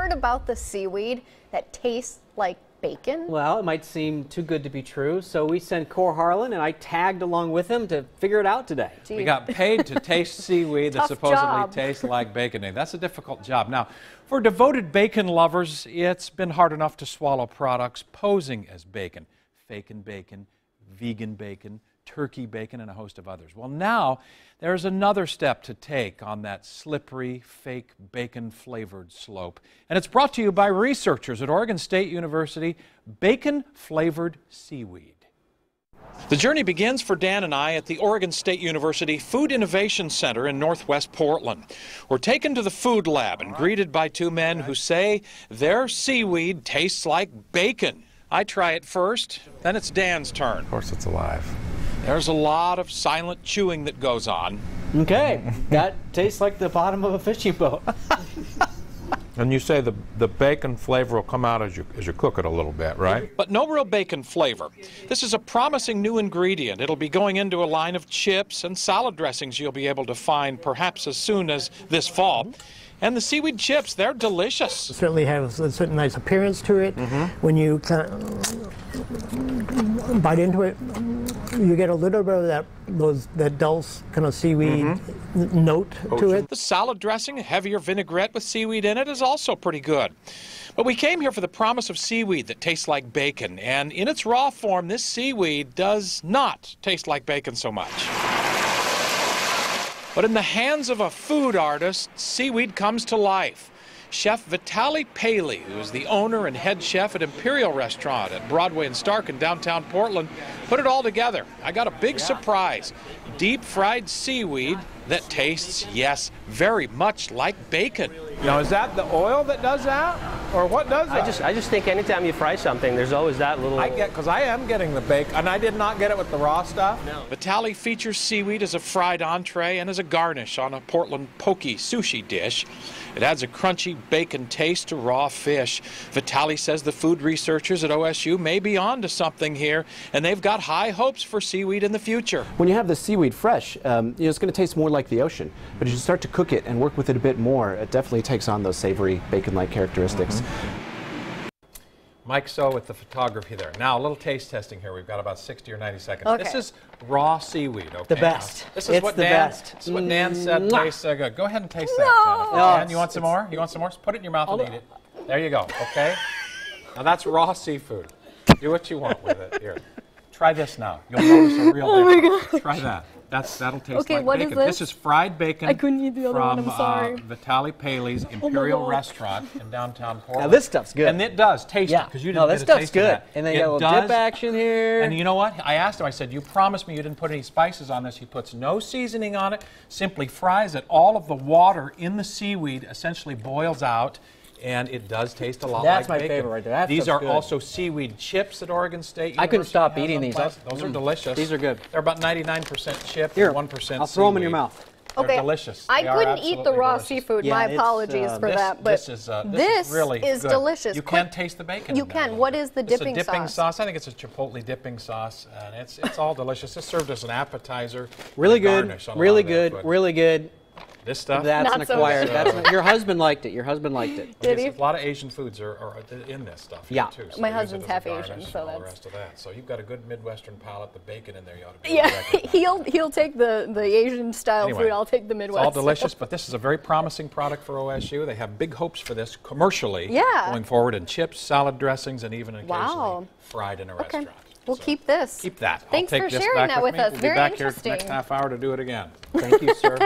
heard about the seaweed that tastes like bacon? Well, it might seem too good to be true, so we sent Cor Harlan and I tagged along with him to figure it out today. Gee. We got paid to taste seaweed that Tough supposedly job. tastes like bacon. That's a difficult job. Now, for devoted bacon lovers, it's been hard enough to swallow products posing as bacon. Fakin' bacon, vegan bacon, turkey bacon, and a host of others. Well, now there's another step to take on that slippery, fake bacon-flavored slope. And it's brought to you by researchers at Oregon State University, bacon-flavored seaweed. The journey begins for Dan and I at the Oregon State University Food Innovation Center in Northwest Portland. We're taken to the food lab and greeted by two men who say their seaweed tastes like bacon. I try it first, then it's Dan's turn. Of course it's alive. There's a lot of silent chewing that goes on. Okay, that tastes like the bottom of a fishing boat. And you say the bacon flavor will come out as you cook it a little bit, right? But no real bacon flavor. This is a promising new ingredient. It'll be going into a line of chips and salad dressings you'll be able to find perhaps as soon as this fall. And the seaweed chips, they're delicious. It certainly has a certain nice appearance to it. When you kind of bite into it, you get a little bit of that dulse kind of seaweed note to it. The salad dressing, a heavier vinaigrette with seaweed in it, is also pretty good. But we came here for the promise of seaweed that tastes like bacon, and in its raw form, this seaweed does not taste like bacon so much. But in the hands of a food artist, seaweed comes to life. Chef Vitaly Paley, who is the owner and head chef at Imperial Restaurant at Broadway and Stark in downtown Portland, put it all together. I got a big surprise. Deep-fried seaweed that tastes, yes, very much like bacon. Now, is that the oil that does that, or what does that? I just think anytime you fry something, there's always that little... Because I am getting the bacon, and I did not get it with the raw stuff. No. Vitaly features seaweed as a fried entree and as a garnish on a Portland poke sushi dish. It adds a crunchy bacon taste to raw fish. Vitaly says the food researchers at OSU may be on to something here, and they've got high hopes for seaweed in the future. When you have the seaweed fresh, it's going to taste more like the ocean. But as you start to cook it and work with it a bit more, it definitely takes on those savory, bacon-like characteristics. Mike So with the photography there. Now, a little taste testing here. We've got about 60 or 90 seconds. Okay. This is raw seaweed, okay? The best. This is It's what the Dan, best. This is what Dan said tastes so good. Go ahead and taste that, Jennifer. No. Dan, you want some more? You want some more? Put it in your mouth and eat it. There you go, okay? Now, that's raw seafood. Do what you want with it. Here. Try this now. You'll notice a real difference. Try that. That'll taste Okay, like what is bacon. this? This is fried bacon I couldn't eat the other one, I'm sorry. Vitaly Paley's Imperial Restaurant in downtown Portland. Now this stuff's good. And it does taste it, because you didn't this get a stuff's taste good. of that. And then It you got a little dip does. action here. And you know what? I asked him, I said, you promised me you didn't put any spices on this. He puts no seasoning on it, simply fries it. All of the water in the seaweed essentially boils out, and it does taste a lot That's like my bacon. favorite right there. That These stuff's are good. also seaweed chips at Oregon State University. I couldn't stop has eating on these. plastic. Those are delicious. These are good. They're about 99% chip Here, and 1% I'll throw them in your seaweed. mouth. They're Okay, delicious. I They are couldn't eat the absolutely raw delicious. seafood. Yeah, My it's, apologies for that, but this is really is good. delicious. You can taste the bacon. You in can. there. What is the dipping It's a dipping sauce? sauce. I think it's a chipotle dipping sauce, and it's all delicious. It's served as an appetizer. Really and good, garnish on a lot really of that good, food. really good. This stuff. That's Not an so acquired. good. Your husband liked it. Your husband liked it. Did Yes, he? a lot of Asian foods are in this stuff Yeah. too. So My they use it husband's as a half garnish Asian, and so all the that's- rest of that. So you've got a good Midwestern palate. The bacon in there, you ought to be Yeah, able to he'll take the Asian style Anyway, food. I'll take the It's Midwest. all delicious, but this is a very promising product for OSU. They have big hopes for this commercially Yeah. going forward in chips, salad dressings, and even occasionally Wow. fried in a Okay, restaurant. we'll So keep this. Keep that. Thanks I'll take for this sharing back that with me. us. We'll Very be back interesting. here next half hour to do it again. Thank you, sir.